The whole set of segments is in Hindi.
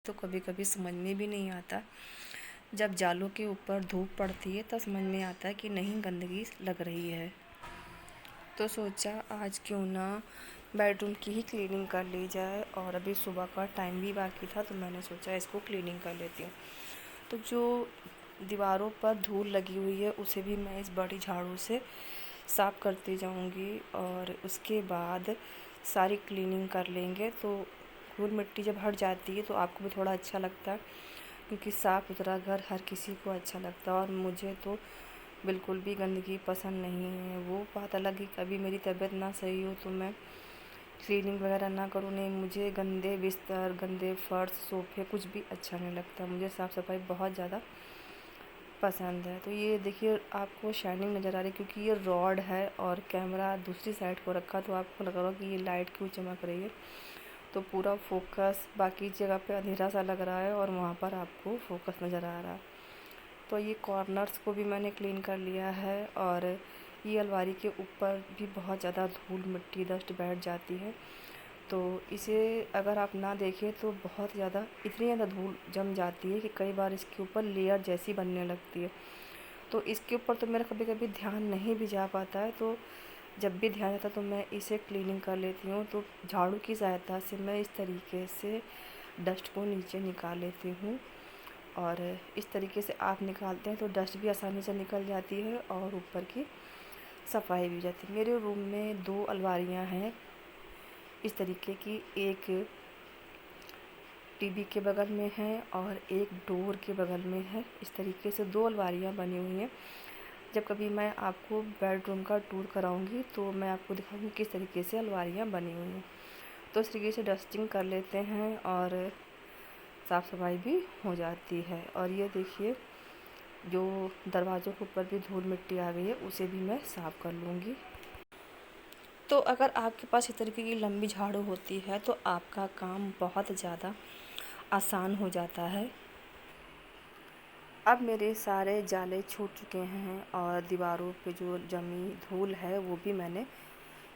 तो कभी कभी समझ में भी नहीं आता। जब जालों के ऊपर धूप पड़ती है तब समझ में आता है कि नहीं, गंदगी लग रही है। तो सोचा आज क्यों ना बेडरूम की ही क्लीनिंग कर ली जाए, और अभी सुबह का टाइम भी बाकी था तो मैंने सोचा इसको क्लीनिंग कर लेती हूँ। तो जो दीवारों पर धूल लगी हुई है उसे भी मैं इस बड़ी झाड़ू से साफ़ करती जाऊंगी, और उसके बाद सारी क्लीनिंग कर लेंगे। तो धूल मिट्टी जब हट जाती है तो आपको भी थोड़ा अच्छा लगता है, क्योंकि साफ़ सुथरा घर हर किसी को अच्छा लगता है, और मुझे तो बिल्कुल भी गंदगी पसंद नहीं है। वो बात अलग है, कभी मेरी तबीयत ना सही हो तो मैं क्लीनिंग वगैरह ना करूँ, नहीं, मुझे गंदे बिस्तर, गंदे फर्श, सोफ़े कुछ भी अच्छा नहीं लगता। मुझे साफ़ सफाई बहुत ज़्यादा पसंद है। तो ये देखिए आपको शाइनिंग नज़र आ रही है, क्योंकि ये रॉड है और कैमरा दूसरी साइड को रखा, तो आपको लग रहा होगा कि ये लाइट क्यों चमक रही है। तो पूरा फोकस बाकी जगह पे अंधेरा सा लग रहा है और वहाँ पर आपको फोकस नज़र आ रहा है। तो ये कॉर्नर्स को भी मैंने क्लीन कर लिया है, और ये अलमारी के ऊपर भी बहुत ज़्यादा धूल मिट्टी डस्ट बैठ जाती है। तो इसे अगर आप ना देखें तो बहुत ज़्यादा इतनी ज़्यादा धूल जम जाती है कि कई बार इसके ऊपर लेयर जैसी बनने लगती है। तो इसके ऊपर तो मेरा कभी कभी ध्यान नहीं भी जा पाता है, तो जब भी ध्यान आता तो मैं इसे क्लीनिंग कर लेती हूँ। तो झाड़ू की सहायता से मैं इस तरीके से डस्ट को नीचे निकाल लेती हूँ, और इस तरीके से आप निकालते हैं तो डस्ट भी आसानी से निकल जाती है और ऊपर की सफाई भी हो जाती है। मेरे रूम में 2 अलमारियाँ हैं इस तरीके की, एक टीवी के बगल में है और एक डोर के बगल में है। इस तरीके से 2 अलमारियाँ बनी हुई हैं। जब कभी मैं आपको बेडरूम का टूर कराऊंगी तो मैं आपको दिखाऊंगी किस तरीके से अलमारियाँ बनी हुई हैं। तो इस तरीके से डस्टिंग कर लेते हैं और साफ़ सफाई भी हो जाती है। और ये देखिए जो दरवाज़ों के ऊपर भी धूल मिट्टी आ गई है उसे भी मैं साफ़ कर लूँगी। तो अगर आपके पास इस तरीके की लंबी झाड़ू होती है तो आपका काम बहुत ज़्यादा आसान हो जाता है। अब मेरे सारे जाले छूट चुके हैं और दीवारों पे जो जमी धूल है वो भी मैंने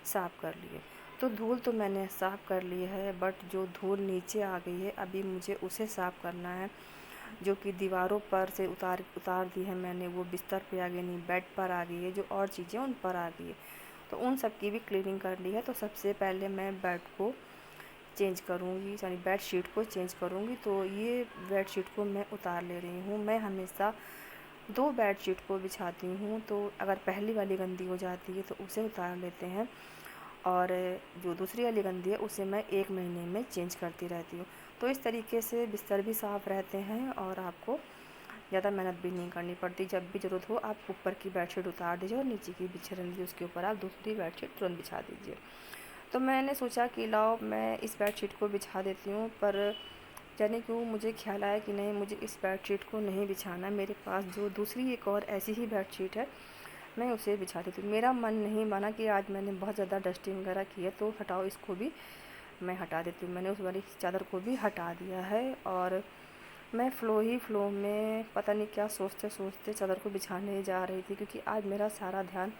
साफ़ कर ली है। तो धूल तो मैंने साफ़ कर ली है, बट जो धूल नीचे आ गई है अभी मुझे उसे साफ़ करना है। जो कि दीवारों पर से उतार दी है मैंने, वो बिस्तर पे आ गई, नहीं बेड पर आ गई है, जो और चीज़ें उन पर आ गई है, तो उन सब की भी क्लीनिंग कर ली है। तो सबसे पहले मैं बेड को चेंज करूँगी, यानी बेड शीट को चेंज करूँगी। तो ये बेड शीट को मैं उतार ले रही हूँ। मैं हमेशा 2 बेड शीट को बिछाती हूँ, तो अगर पहली वाली गंदी हो जाती है तो उसे उतार लेते हैं, और जो दूसरी वाली गंदी है उसे मैं 1 महीने में चेंज करती रहती हूँ। तो इस तरीके से बिस्तर भी साफ़ रहते हैं और आपको ज़्यादा मेहनत भी नहीं करनी पड़ती। जब भी ज़रूरत हो आप ऊपर की बेडशीट उतार दीजिए और नीचे की बिछी रहने दीजिए, उसके ऊपर आप दूसरी बेडशीट तुरंत बिछा दीजिए। तो मैंने सोचा कि लाओ मैं इस बेडशीट को बिछा देती हूँ, पर जाने क्यों मुझे ख्याल आया कि नहीं, मुझे इस बेडशीट को नहीं बिछाना। मेरे पास जो दूसरी एक और ऐसी ही बेडशीट है मैं उसे बिछा देती हूँ। मेरा मन नहीं माना कि आज मैंने बहुत ज़्यादा डस्टिंग वगैरह की है तो हटाओ, इसको भी मैं हटा देती हूँ। मैंने उस वाली चादर को भी हटा दिया है, और मैं फ़्लो में पता नहीं क्या सोचते सोचते चादर को बिछाने जा रही थी, क्योंकि आज मेरा सारा ध्यान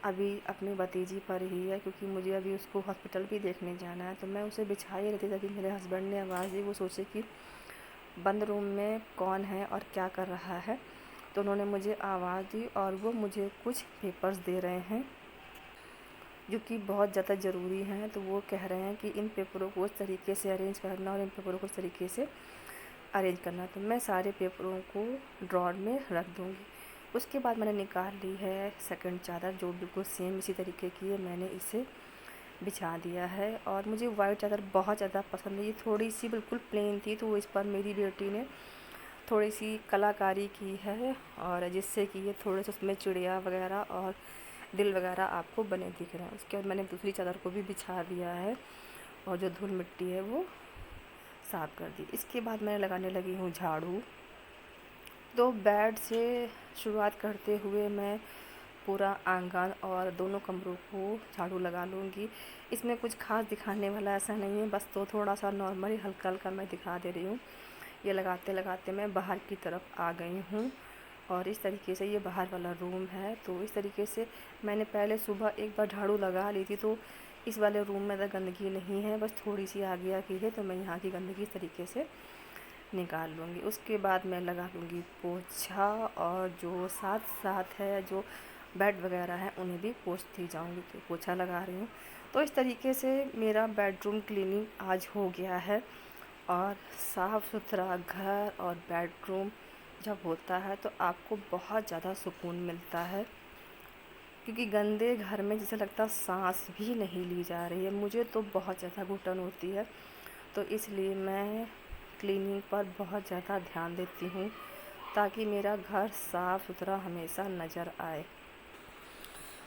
अभी अपनी भतीजी पर ही है, क्योंकि मुझे अभी उसको हॉस्पिटल भी देखने जाना है। तो मैं उसे बिछा ही रही थी, तभी मेरे हस्बैंड ने आवाज़ दी। वो सोचे कि बंद रूम में कौन है और क्या कर रहा है, तो उन्होंने मुझे आवाज़ दी और वो मुझे कुछ पेपर्स दे रहे हैं जो कि बहुत ज़्यादा ज़रूरी हैं। तो वो कह रहे हैं कि इन पेपरों को उस तरीके से अरेंज करना और इन पेपरों को उस तरीके से अरेंज करना। तो मैं सारे पेपरों को ड्रॉर में रख दूँगी। उसके बाद मैंने निकाल ली है सेकंड चादर, जो बिल्कुल सेम इसी तरीके की है, मैंने इसे बिछा दिया है। और मुझे वाइट चादर बहुत ज़्यादा पसंद है। ये थोड़ी सी बिल्कुल प्लेन थी, तो इस पर मेरी बेटी ने थोड़ी सी कलाकारी की है, और जिससे कि ये थोड़े से उसमें चिड़िया वगैरह और दिल वगैरह आपको बने दिख रहे हैं। उसके बाद मैंने दूसरी चादर को भी बिछा दिया है और जो धूल मिट्टी है वो साफ़ कर दी। इसके बाद मैं लगाने लगी हूँ झाड़ू। तो बेड से शुरुआत करते हुए मैं पूरा आंगन और दोनों कमरों को झाड़ू लगा लूँगी। इसमें कुछ खास दिखाने वाला ऐसा नहीं है, बस तो थोड़ा सा नॉर्मली हल्का हल्का मैं दिखा दे रही हूँ। ये लगाते लगाते मैं बाहर की तरफ आ गई हूँ, और इस तरीके से ये बाहर वाला रूम है। तो इस तरीके से मैंने पहले सुबह एक बार झाड़ू लगा ली थी, तो इस वाले रूम में तो गंदगी नहीं है, बस थोड़ी सी आगे आगे है, तो मैं यहाँ की गंदगी इस तरीके से निकाल लूँगी। उसके बाद मैं लगा लूँगी पोछा, और जो साथ साथ है जो बेड वगैरह है उन्हें भी पोंछती जाऊँगी। तो पोछा लगा रही हूँ। तो इस तरीके से मेरा बेडरूम क्लीनिंग आज हो गया है। और साफ़ सुथरा घर और बेडरूम जब होता है तो आपको बहुत ज़्यादा सुकून मिलता है, क्योंकि गंदे घर में जैसे लगता है सांस भी नहीं ली जा रही है। मुझे तो बहुत ज़्यादा घुटन होती है, तो इसलिए मैं क्लीनिंग पर बहुत ज़्यादा ध्यान देती हूँ, ताकि मेरा घर साफ़ सुथरा हमेशा नज़र आए।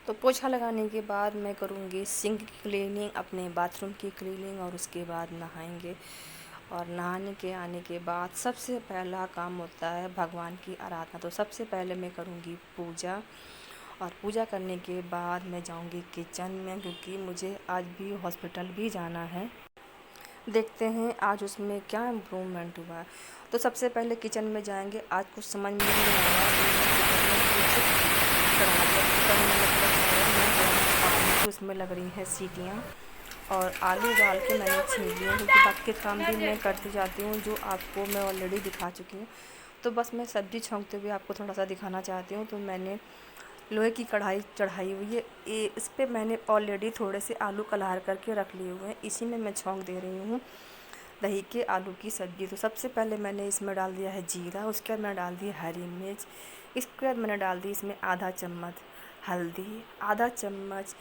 तो पोछा लगाने के बाद मैं करूँगी सिंक की क्लीनिंग, अपने बाथरूम की क्लीनिंग, और उसके बाद नहाएंगे। और नहाने के आने के बाद सबसे पहला काम होता है भगवान की आराधना। तो सबसे पहले मैं करूँगी पूजा, और पूजा करने के बाद मैं जाऊँगी किचन में, क्योंकि मुझे आज भी हॉस्पिटल भी जाना है। देखते हैं आज उसमें क्या इम्प्रूवमेंट हुआ है। तो सबसे पहले किचन में जाएंगे। आज कुछ समझ में नहीं आ रहा चढ़ा दिया कुकर में, मतलब मैं गर्म पानी की उसमें लग रही हैं सीटियाँ, और आलू उबाल के मैंने छीन लिए, क्योंकि बाकी के काम भी मैं करती जाती हूँ जो आपको मैं ऑलरेडी दिखा चुकी हूँ। तो बस मैं सब्ज़ी छौंकते हुए आपको थोड़ा सा दिखाना चाहती हूँ। तो मैंने लोहे की कढ़ाई चढ़ाई हुई है, इस पर मैंने ऑलरेडी थोड़े से आलू कलहार करके रख लिए हुए हैं। इसी में मैं छौंक दे रही हूँ दही के आलू की सब्ज़ी। तो सबसे पहले मैंने इसमें डाल दिया है जीरा, उसके बाद मैंने डाल दी हरी मिर्च, इसके बाद मैंने डाल दी इसमें आधा चम्मच हल्दी, आधा चम्मच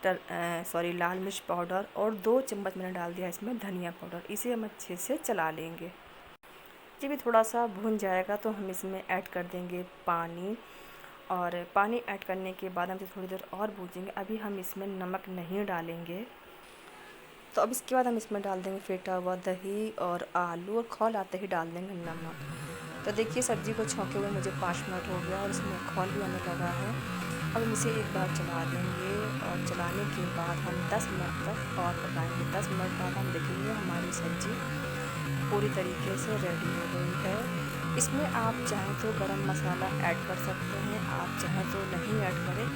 लाल मिर्च पाउडर, और 2 चम्मच मैंने डाल दिया इसमें धनिया पाउडर। इसे हम अच्छे से चला लेंगे। जब ये थोड़ा सा भुन जाएगा तो हम इसमें ऐड कर देंगे पानी, और पानी ऐड करने के बाद हम इसे थोड़ी देर और भूजेंगे। अभी हम इसमें नमक नहीं डालेंगे। तो अब इसके बाद हम इसमें डाल देंगे फेंटा हुआ दही और आलू, और खौल आते ही डाल देंगे नमक। तो देखिए सब्ज़ी को छौंके हुए मुझे 5 मिनट हो गया, और इसमें खौल भी आने लगा है। अब हम इसे एक बार चला देंगे, और चलाने के बाद हम 10 मिनट तक और पकाएंगे। 10 मिनट बाद हम देखेंगे हमारी सब्ज़ी पूरी तरीके से रेडी हो गई है। इसमें आप चाहें तो गरम मसाला ऐड कर सकते हैं, आप चाहें तो नहीं ऐड करें,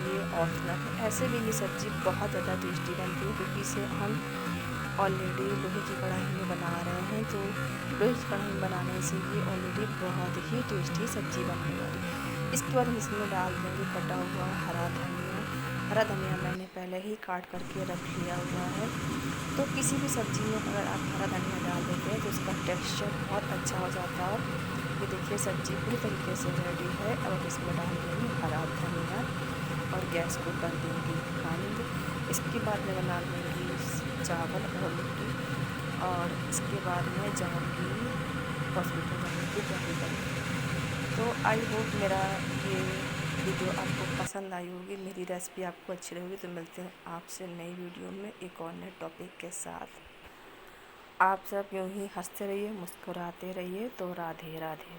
ये ऑप्शनल है। ऐसे भी ये सब्ज़ी बहुत ज़्यादा टेस्टी बनती है, क्योंकि इसे हम ऑलरेडी लोहे की कढ़ाई में बना रहे हैं। तो लोहे की कढ़ाई में बनाने से ये ऑलरेडी बहुत ही टेस्टी सब्ज़ी बनने वाली। इसके बाद हम इसमें डाल देंगे कटा हुआ हरा धनिया। हरा धनिया मैंने पहले ही काट करके रख लिया हुआ है। तो किसी भी सब्ज़ी में अगर आप हरा धनिया डाल देते हैं तो उसका टेक्सचर बहुत अच्छा हो जाता है। ये देखिए सब्ज़ी पूरी तरीके से रेडी है। अब हम इसमें डाल देंगे हरा धनिया, और गैस को कर देंगे बंद। इसके बाद मैं बना लूँगी चावल और रोटी, और इसके बाद मैं जाऊँगी हॉस्पिटल जाने की तैयारी करूँगी। तो आई होप मेरा ये वीडियो आपको पसंद आई होगी, मेरी रेसिपी आपको अच्छी लगी। तो मिलते हैं आपसे नई वीडियो में एक और नए टॉपिक के साथ। आप सब यूँ ही हंसते रहिए, मुस्कुराते रहिए। तो राधे राधे।